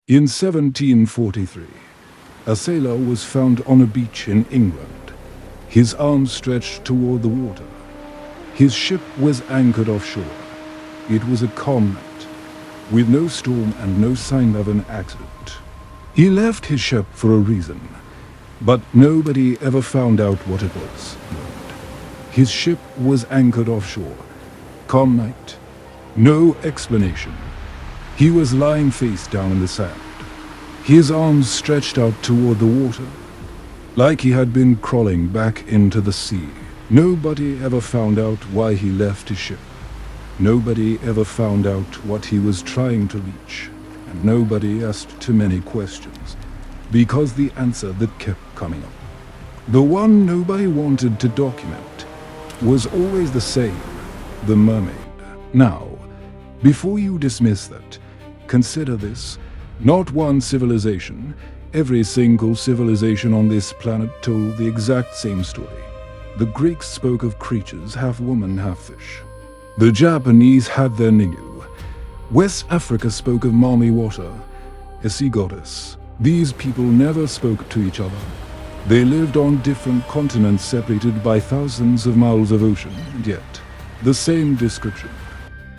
In 1743, a sailor was found on a beach in England, his arms stretched toward the water. His ship was anchored offshore. It was a calm night, with no storm and no sign of an accident. He left his ship for a reason, but nobody ever found out what it was. His ship was anchored offshore. Calm night. No explanation. He was lying face down in the sand, his arms stretched out toward the water, like he had been crawling back into the sea. Nobody ever found out why he left his ship. Nobody ever found out what he was trying to reach. And nobody asked too many questions, because the answer that kept coming up, the one nobody wanted to document, was always the same: the mermaid. Now, before you dismiss that, consider this: not one civilization, every single civilization on this planet told the exact same story. The Greeks spoke of creatures half woman, half fish. The Japanese had their Ninyu. West Africa spoke of Mami Water, a sea goddess. These people never spoke to each other. They lived on different continents separated by thousands of miles of ocean, and yet the same description.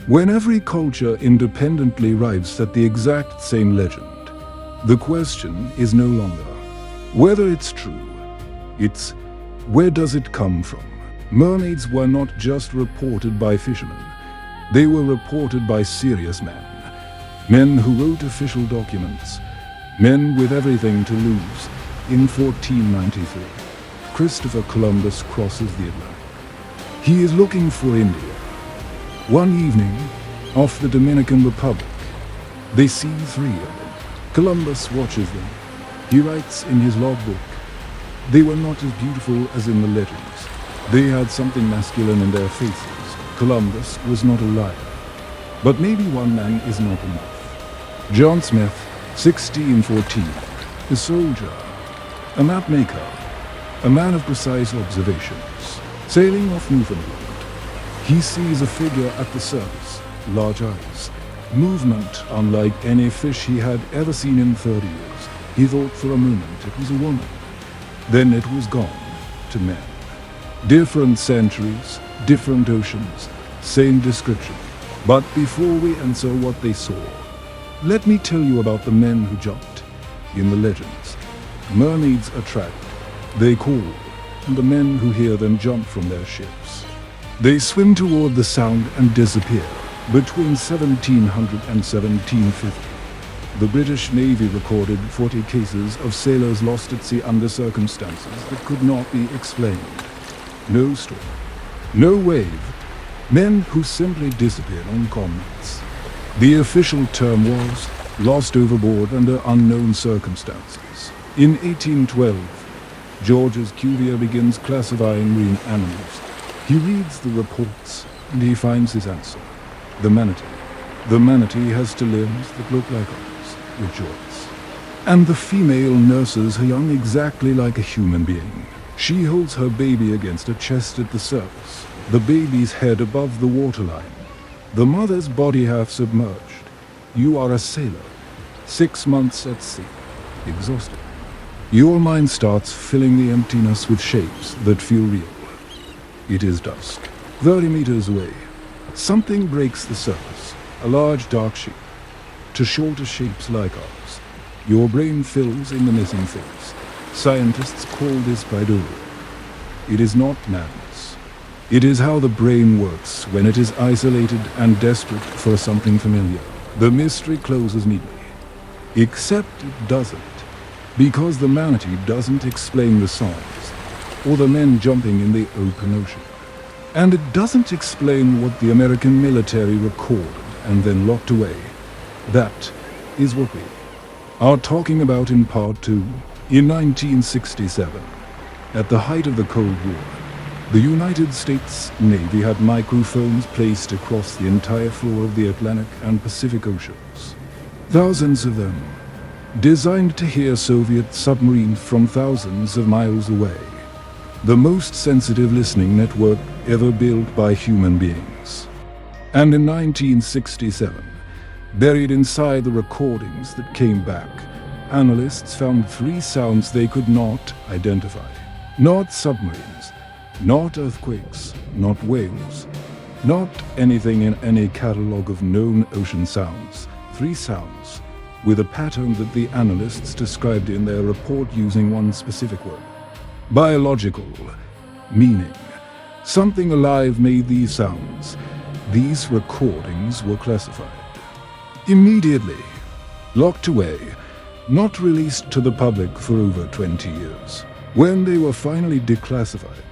When every culture independently writes at the exact same legend, the question is no longer whether it's true, it's where does it come from? Mermaids were not just reported by fishermen, they were reported by serious men. Men who wrote official documents, men with everything to lose. In 1493, Christopher Columbus crosses the Atlantic. He is looking for India. One evening, off the Dominican Republic, they see three of them. Columbus watches them. He writes in his logbook, they were not as beautiful as in the legends. They had something masculine in their faces. Columbus was not a liar. But maybe one man is not enough. John Smith, 1614, a soldier, a map maker, a man of precise observations, sailing off Newfoundland. He sees a figure at the surface, large eyes, movement unlike any fish he had ever seen in 30 years. He thought for a moment it was a woman. Then it was gone to men. Different centuries, different oceans, same description. But before we answer what they saw, let me tell you about the men who jumped. In the legends, mermaids attract, they call, and the men who hear them jump from their ships. They swim toward the sound and disappear between 1700 and 1750. The British Navy recorded 40 cases of sailors lost at sea under circumstances that could not be explained. No storm, no wave, men who simply disappeared on calm nights. The official term was lost overboard under unknown circumstances. In 1812, George's Cuvier begins classifying marine animals. He reads the reports and he finds his answer: the manatee. The manatee has two limbs that look like ours, with jaws. And the female nurses her young exactly like a human being. She holds her baby against her chest at the surface, the baby's head above the waterline, the mother's body half submerged. You are a sailor, 6 months at sea, exhausted. Your mind starts filling the emptiness with shapes that feel real. It is dusk. 30 meters away, something breaks the surface, a large dark shape, to shorter shapes like ours. Your brain fills in the missing things. Scientists call this Baiduru. It is not madness. It is how the brain works when it is isolated and desperate for something familiar. The mystery closes neatly. Except it doesn't, because the manatee doesn't explain the songs, or the men jumping in the open ocean. And it doesn't explain what the American military recorded and then locked away. That is what we are talking about in part 2. In 1967, at the height of the Cold War, the United States Navy had microphones placed across the entire floor of the Atlantic and Pacific Oceans. Thousands of them, designed to hear Soviet submarines from thousands of miles away. The most sensitive listening network ever built by human beings. And in 1967, Buried inside the recordings that came back, analysts found 3 sounds they could not identify. Not submarines, not earthquakes, not whales, not anything in any catalogue of known ocean sounds. 3 sounds, with a pattern that the analysts described in their report using one specific word. Biological, meaning something alive made these sounds. These recordings were classified. Immediately, locked away, not released to the public for over 20 years. When they were finally declassified,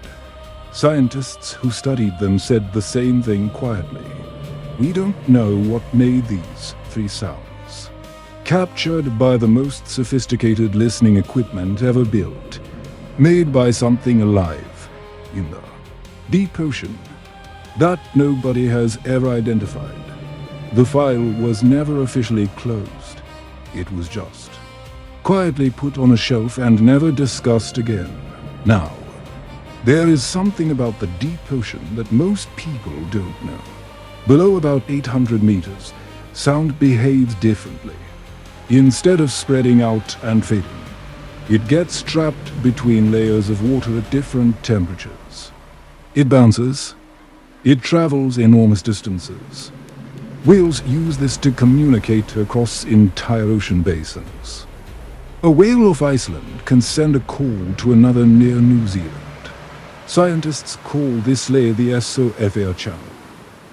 scientists who studied them said the same thing quietly. We don't know what made these 3 sounds. Captured by the most sophisticated listening equipment ever built, made by something alive in the deep ocean that nobody has ever identified. The file was never officially closed. It was just quietly put on a shelf and never discussed again. Now, there is something about the deep ocean that most people don't know. Below about 800 meters, sound behaves differently. Instead of spreading out and fading, it gets trapped between layers of water at different temperatures. It bounces. It travels enormous distances. Whales use this to communicate across entire ocean basins. A whale off Iceland can send a call to another near New Zealand. Scientists call this layer the SOFR channel.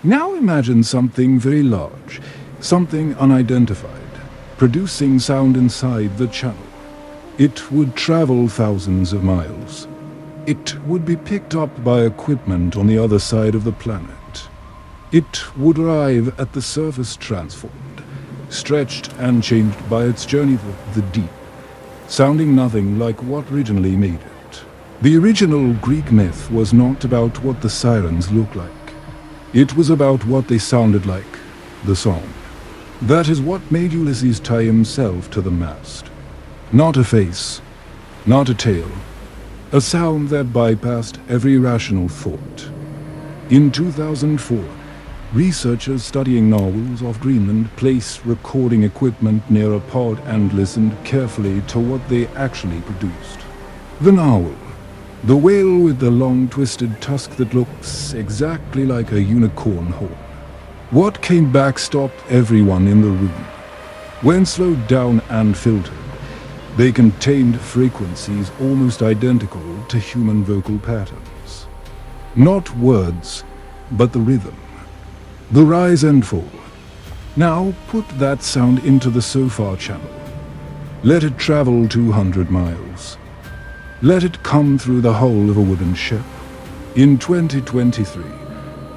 Now imagine something very large, something unidentified, producing sound inside the channel. It would travel thousands of miles. It would be picked up by equipment on the other side of the planet. It would arrive at the surface transformed, stretched and changed by its journey through the deep, sounding nothing like what originally made it. The original Greek myth was not about what the sirens looked like. It was about what they sounded like, the song. That is what made Ulysses tie himself to the mast. Not a face, not a tail, a sound that bypassed every rational thought. In 2004, researchers studying narwhals off Greenland placed recording equipment near a pod and listened carefully to what they actually produced. The narwhal, the whale with the long twisted tusk that looks exactly like a unicorn horn. What came back stopped everyone in the room. When slowed down and filtered, they contained frequencies almost identical to human vocal patterns. Not words, but the rhythm. The rise and fall. Now put that sound into the SOFR channel. Let it travel 200 miles. Let it come through the hull of a wooden ship. In 2023,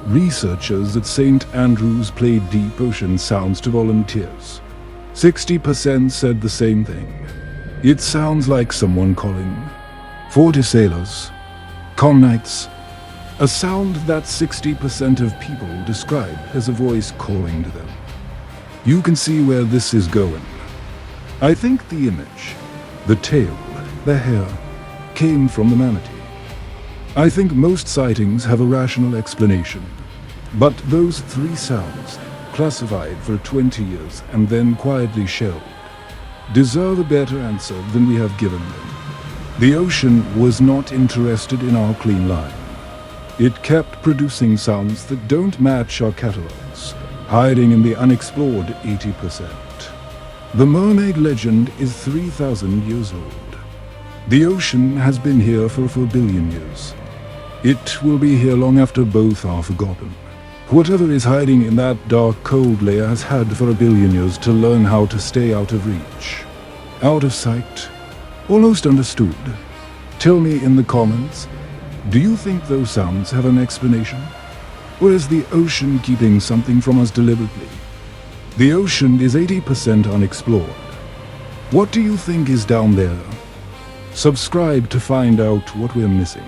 researchers at St. Andrews played deep ocean sounds to volunteers. 60% said the same thing. It sounds like someone calling. 40 sailors. Connights. A sound that 60% of people describe as a voice calling to them. You can see where this is going. I think the image, the tail, the hair, came from the manatee. I think most sightings have a rational explanation. But those 3 sounds, classified for 20 years and then quietly shelved, deserve a better answer than we have given them. The ocean was not interested in our clean line. It kept producing sounds that don't match our catalogs, hiding in the unexplored 80%. The mermaid legend is 3,000 years old. The ocean has been here for 4 billion years. It will be here long after both are forgotten. Whatever is hiding in that dark, cold layer has had for 1 billion years to learn how to stay out of reach. Out of sight. Almost understood. Tell me in the comments, do you think those sounds have an explanation? Or is the ocean keeping something from us deliberately? The ocean is 80% unexplored. What do you think is down there? Subscribe to find out what we're missing.